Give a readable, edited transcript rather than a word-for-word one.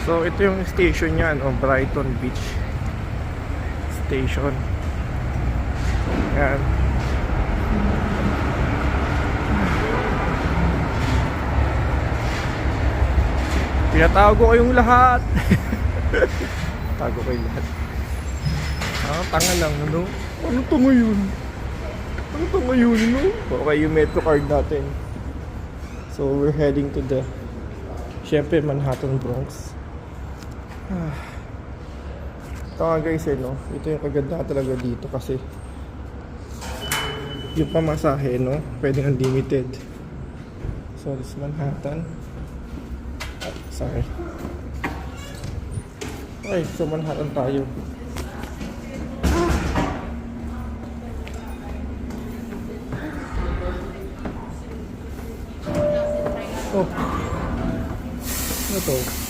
So ito yung station niya, no? Brighton Beach Station. Yan. Pinatawag ko kayong lahat. Tago kayo lahat. Tanga lang, ano? Ano to ngayon? Ano to ngayon, no? Okay, yung Metro card natin. So, we're heading to the, syempre, Manhattan, Bronx. Ito nga guys, no? Ito yung kaganda talaga dito kasi yung pamasahe, no? Pwedeng unlimited. So, this Manhattan. Sorry. Okay, so Manhattan tayo. Oh. Ano to?